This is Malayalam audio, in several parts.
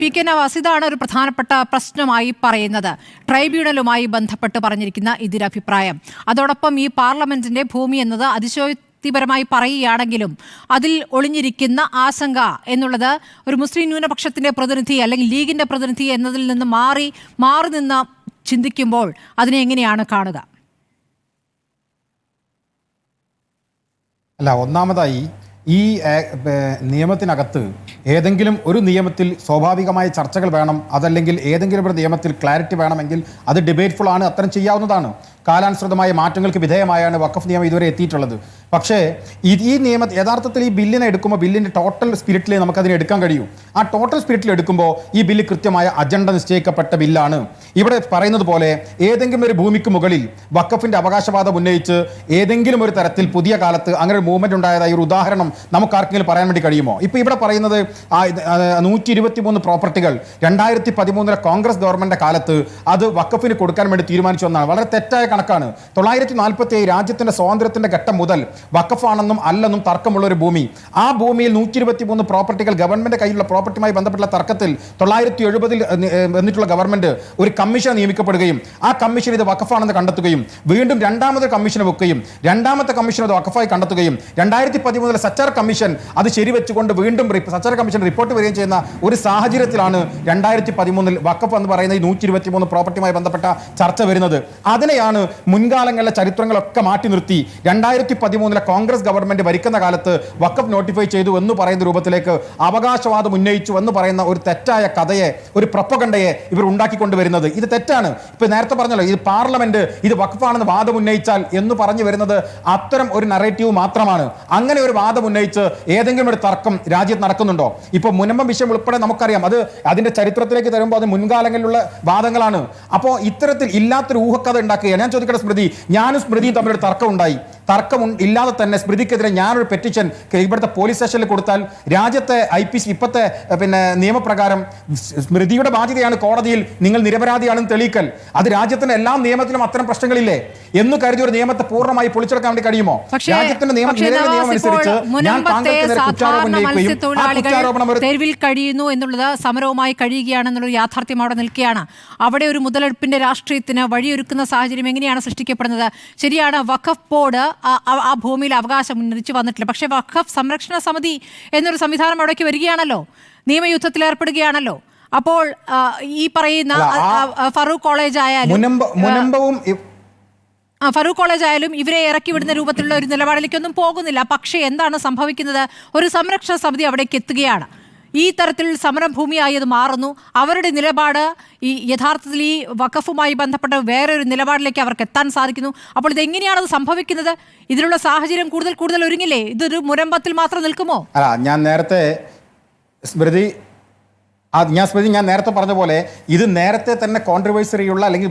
പി കെ നവാസ്, ഇതാണ് ഒരു പ്രധാനപ്പെട്ട പ്രശ്നമായി പറയുന്നത്. ട്രൈബ്യൂണലുമായി ബന്ധപ്പെട്ട് പറഞ്ഞിരിക്കുന്ന എതിരഭിപ്രായം. അതോടൊപ്പം ഈ പാർലമെന്റിന്റെ ഭൂമി എന്നത് അതിശയോക്തിപരമായി പറയുകയാണെങ്കിലും അതിൽ ഒളിഞ്ഞിരിക്കുന്ന ആശങ്ക എന്നുള്ളത് ഒരു മുസ്ലിം ന്യൂനപക്ഷത്തിന്റെ പ്രതിനിധി അല്ലെങ്കിൽ ലീഗിന്റെ പ്രതിനിധി എന്നതിൽ നിന്ന് മാറി നിന്ന് ചിന്തിക്കുമ്പോൾ അതിനെ എങ്ങനെയാണ് കാണുക? അല്ല, ഒന്നാമതായി ഈ നിയമത്തിനകത്ത് ഏതെങ്കിലും ഒരു നിയമത്തിൽ സ്വാഭാവികമായ ചർച്ചകൾ വേണം, അതല്ലെങ്കിൽ ഏതെങ്കിലും ഒരു നിയമത്തിൽ ക്ലാരിറ്റി വേണമെങ്കിൽ അത് ഡിബേറ്റ്ഫുൾ ആണ്, അത്തരം ചെയ്യാവുന്നതാണ്. കാലാനുസൃതമായ മാറ്റങ്ങൾക്ക് വിധേയമായാണ് വഖഫ് നിയമം ഇതുവരെ എത്തിയിട്ടുള്ളത്. പക്ഷേ ഈ നിയമ യഥാർത്ഥത്തിൽ ഈ ബില്ലിനെ എടുക്കുമ്പോൾ ബില്ലിൻ്റെ ടോട്ടൽ സ്പിരിറ്റിൽ നമുക്കതിനെ എടുക്കാൻ കഴിയും. ആ ടോട്ടൽ സ്പിരിറ്റിൽ എടുക്കുമ്പോൾ ഈ ബില്ല് കൃത്യമായ അജണ്ട നിശ്ചയിക്കപ്പെട്ട ബില്ലാണ്. ഇവിടെ പറയുന്നത് പോലെ ഏതെങ്കിലും ഒരു ഭൂമിക്ക് മുകളിൽ വഖഫിൻ്റെ അവകാശവാദം ഉന്നയിച്ച് ഏതെങ്കിലും ഒരു തരത്തിൽ പുതിയ കാലത്ത് അങ്ങനെ ഒരു മൂവ്മെൻറ്റ് ഉണ്ടായതായി ഒരു ഉദാഹരണം നമുക്ക് ആർക്കെങ്കിലും പറയാൻ വേണ്ടി കഴിയുമോ? ഇപ്പോൾ ഇവിടെ പറയുന്നത് 123 പ്രോപ്പർട്ടികൾ 2013 കോൺഗ്രസ് ഗവൺമെൻറ് കാലത്ത് അത് വഖഫിന് കൊടുക്കാൻ വേണ്ടി തീരുമാനിച്ചു എന്നാണ്. വളരെ തെറ്റായ കണക്കാണ്. 947 രാജ്യത്തിൻ്റെ സ്വാതന്ത്ര്യത്തിൻ്റെ ഘട്ടം മുതൽ വഖഫാണെന്നും അല്ലെന്നും തർക്കമുള്ള ഒരു ഭൂമി. ആ ഭൂമിയിൽ 123 പ്രോപ്പർട്ടികൾ ഗവൺമെൻറ് കയ്യിലുള്ള പ്രോപ്പർട്ടിയുമായി ബന്ധപ്പെട്ട തർക്കത്തിൽ 970 വന്നിട്ടുള്ള ഗവൺമെൻറ് ഒരു കമ്മീഷൻ നിയമിക്കപ്പെടുകയും ആ കമ്മീഷൻ ഇത് വഖഫാണെന്ന് കണ്ടെത്തുകയും വീണ്ടും രണ്ടാമത്തെ കമ്മീഷൻ വെക്കുകയും രണ്ടാമത്തെ കമ്മീഷൻ അത് വഖഫായി കണ്ടെത്തുകയും 2013 സച്ചാർ കമ്മീഷൻ അത് ശരിവെച്ചുകൊണ്ട് വീണ്ടും സച്ചാർ കമ്മീഷൻ റിപ്പോർട്ട് വരികയും ചെയ്യുന്ന ഒരു സാഹചര്യത്തിലാണ് 2013 വഖഫ് എന്ന് പറയുന്ന ഈ 123 പ്രോപ്പർട്ടിയുമായി ബന്ധപ്പെട്ട ചർച്ച വരുന്നത്. അതിനെയാണ് മുൻകാലങ്ങളിലെ ചരിത്രങ്ങളൊക്കെ മാറ്റി നിർത്തി 2013 കോൺഗ്രസ് ഗവൺമെന്റ് ഭരിക്കുന്ന കാലത്ത് വഖഫ് നോട്ടിഫൈ ചെയ്തു എന്ന് പറയുന്ന രൂപത്തിലേക്ക് അവകാശവാദം ഉന്നയിച്ചു എന്ന് പറയുന്ന ഒരു തെറ്റായ കഥയെ, ഒരു പ്രൊപ്പഗണ്ടയെ ഇവർ ഉണ്ടാക്കിക്കൊണ്ടുവരുന്നത്. ഇത് തെറ്റാണ്. ഇപ്പൊ നേരത്തെ പറഞ്ഞല്ലോ, ഇത് പാർലമെന്റ് ഇത് വഖഫാണെന്ന് വാദം ഉന്നയിച്ചാൽ എന്ന് പറഞ്ഞു വരുന്നത് അത്തരം ഒരു നറേറ്റീവ് മാത്രമാണ്. അങ്ങനെ ഒരു വാദം ഉന്നയിച്ച് ഏതെങ്കിലും ഒരു തർക്കം രാജ്യത്ത് നടക്കുന്നുണ്ടോ? ഇപ്പൊ മുനമ്പം വിഷയം ഉൾപ്പെടെ നമുക്കറിയാം, അത് അതിന്റെ ചരിത്രത്തിലേക്ക് തരുമ്പോൾ അത് മുൻകാലങ്ങളിലുള്ള വാദങ്ങളാണ്. അപ്പോൾ ഇത്തരത്തിൽ ഇല്ലാത്തൊരു ഊഹക്കഥ ഉണ്ടാക്കുക. ഞാൻ ചോദിക്കട്ടെ സ്മൃതി, ഞാനും സ്മൃതിയും തമ്മിലൊരു തർക്കം ഉണ്ടായി. തർക്കം ഇല്ലാതെ തന്നെ സ്മൃതിക്കെതിരെ ഞാനൊരു പെറ്റീഷൻ ഇവിടുത്തെ പോലീസ് സ്റ്റേഷനിൽ കൊടുത്താൽ രാജ്യത്തെ IPC ഇപ്പോഴത്തെ നിയമപ്രകാരം സ്മൃതിയുടെ ബാധ്യതയാണ് കോടതിയിൽ നിങ്ങൾ നിരപരാധിയാണെന്ന് തെളിയിക്കൽ. അത് രാജ്യത്തിന്റെ എല്ലാ നിയമത്തിലും അത്തരം പ്രശ്നങ്ങളില്ലേ എന്ന് കരുതി ഒരു നിയമത്തെ പൂർണ്ണമായി പൊളിച്ചെടുക്കാൻ വേണ്ടി കഴിയുമോ? രാജ്യത്തിന്റെ നിയമം അനുസരിച്ച് തെരുവിൽ കഴിയുന്നു എന്നുള്ളത് സമരവുമായി കഴിയുകയാണെന്നുള്ളൊരു യാഥാർത്ഥ്യം അവിടെ നിൽക്കുകയാണ്. അവിടെ ഒരു മുതലെടുപ്പിന്റെ രാഷ്ട്രീയത്തിന് വഴിയൊരുക്കുന്ന സാഹചര്യം എങ്ങനെയാണ് സൃഷ്ടിക്കപ്പെടുന്നത്? ശരിയാണ്, വഖഫ് ബോർഡ് ആ ഭൂമിയിൽ അവകാശം ഉന്നയിച്ചു വന്നിട്ടില്ല. പക്ഷേ വഖഫ് സംരക്ഷണ സമിതി എന്നൊരു സംവിധാനം അവിടേക്ക് വരികയാണല്ലോ, നിയമയുദ്ധത്തിൽ ഏർപ്പെടുകയാണല്ലോ. അപ്പോൾ ഈ പറയുന്ന ഫറൂഖ് കോളേജ് ആയാലും ഇവരെ ഇറക്കി വിടുന്ന രൂപത്തിലുള്ള ഒരു നിലപാടിലേക്കൊന്നും പോകുന്നില്ല. പക്ഷേ എന്താണ് സംഭവിക്കുന്നത്? ഒരു സംരക്ഷണ സമിതി അവിടേക്ക് എത്തുകയാണ്. ഈ തരത്തിൽ സമരഭൂമിയായി അത് മാറുന്നു. അവരുടെ നിലപാട് ഈ യഥാർത്ഥത്തിൽ ഈ വഖഫുമായി ബന്ധപ്പെട്ട വേറെ ഒരു നിലപാടിലേക്ക് അവർക്ക് എത്താൻ സാധിക്കുന്നു. അപ്പോൾ ഇതെങ്ങനെയാണത് സംഭവിക്കുന്നത്? ഇതിനുള്ള സാഹചര്യം കൂടുതൽ ഒരുങ്ങില്ലേ? ഇതൊരു മുരമ്പത്തിൽ മാത്രം നിൽക്കുമോ? ഞാൻ നേരത്തെ ഞാൻ നേരത്തെ പറഞ്ഞ പോലെ ഇത് നേരത്തെ തന്നെ കോൺട്രവേഴ്സറിയുള്ള അല്ലെങ്കിൽ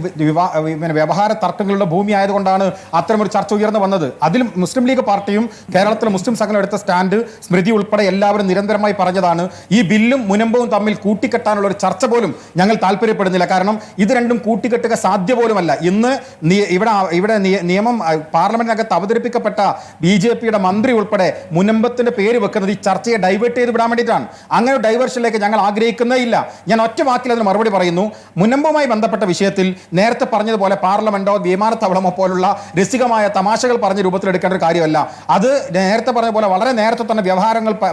വ്യവഹാര തർക്കങ്ങളുടെ ഭൂമി ആയതുകൊണ്ടാണ് അത്തരമൊരു ചർച്ച ഉയർന്നു വന്നത്. അതിലും മുസ്ലിം ലീഗ് പാർട്ടിയും കേരളത്തിലെ മുസ്ലിം സംഘം എടുത്ത സ്റ്റാൻഡ്, സ്മൃതി ഉൾപ്പെടെ എല്ലാവരും നിരന്തരമായി പറഞ്ഞതാണ്, ഈ ബില്ലും മുനമ്പവും തമ്മിൽ കൂട്ടിക്കെട്ടാനുള്ള ഒരു ചർച്ച പോലും ഞങ്ങൾ താല്പര്യപ്പെടുന്നില്ല. കാരണം ഇത് രണ്ടും കൂട്ടിക്കെട്ടുക സാധ്യ പോലുമല്ല. ഇന്ന് ഇവിടെ നിയമം പാർലമെന്റിനകത്ത് അവതരിപ്പിക്കപ്പെട്ട BJPയുടെ മന്ത്രി ഉൾപ്പെടെ മുനമ്പത്തിന്റെ പേര് വെക്കുന്നത് ഈ ചർച്ചയെ ഡൈവേർട്ട് ചെയ്ത് വിടാൻ വേണ്ടിയിട്ടാണ്. അങ്ങനെ ഡൈവേർഷനിലേക്ക് ഞങ്ങൾ ആഗ്രഹിക്കുന്ന ഇല്ല. ഞാൻ ഒറ്റ വാക്കിൽ അതിന് മറുപടി പറയുന്നു. മുനമ്പുമായി ബന്ധപ്പെട്ട വിഷയത്തിൽ നേരത്തെ പറഞ്ഞതുപോലെ പാർലമെന്റോ വിമാനത്താവളമോ പോലുള്ള രസികമായ തമാശകൾ പറഞ്ഞ രൂപത്തിലെടുക്കേണ്ട ഒരു കാര്യമല്ല. അത് നേരത്തെ പറഞ്ഞ പോലെ വളരെ നേരത്തെ തന്നെ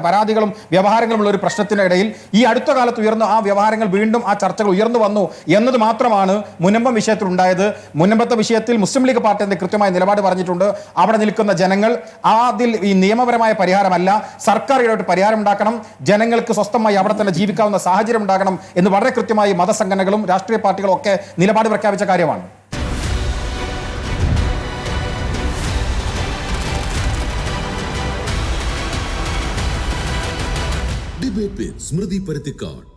പരാതികളും വ്യവഹാരങ്ങളുമുള്ള ഒരു പ്രശ്നത്തിന്റെ ഇടയിൽ ഈ അടുത്ത കാലത്ത് ഉയർന്ന ആ വ്യവഹാരങ്ങൾ വീണ്ടും ആ ചർച്ചകൾ ഉയർന്നു വന്നു എന്നത് മാത്രമാണ് മുനമ്പം വിഷയത്തിൽ ഉണ്ടായത്. മുനമ്പത്തെ വിഷയത്തിൽ മുസ്ലിം ലീഗ് പാർട്ടി കൃത്യമായ നിലപാട് പറഞ്ഞിട്ടുണ്ട്. അവിടെ നിൽക്കുന്ന ജനങ്ങൾ അതിൽ ഈ നിയമപരമായ പരിഹാരമല്ല, സർക്കാർ ഇടപെട്ട് പരിഹാരം ഉണ്ടാക്കണം, ജനങ്ങൾക്ക് സ്വസ്ഥമായി അവിടെ തന്നെ ജീവിക്കാവുന്ന സാഹചര്യം ഉണ്ടാകണം എന്ന് വളരെ കൃത്യമായി മതസംഘടനകളും രാഷ്ട്രീയ പാർട്ടികളും ഒക്കെ നിലപാട് പ്രഖ്യാപിച്ച കാര്യമാണ്. ഡിബേറ്റ് വിത്ത് സ്മൃതി പരുത്തിക്കാട്.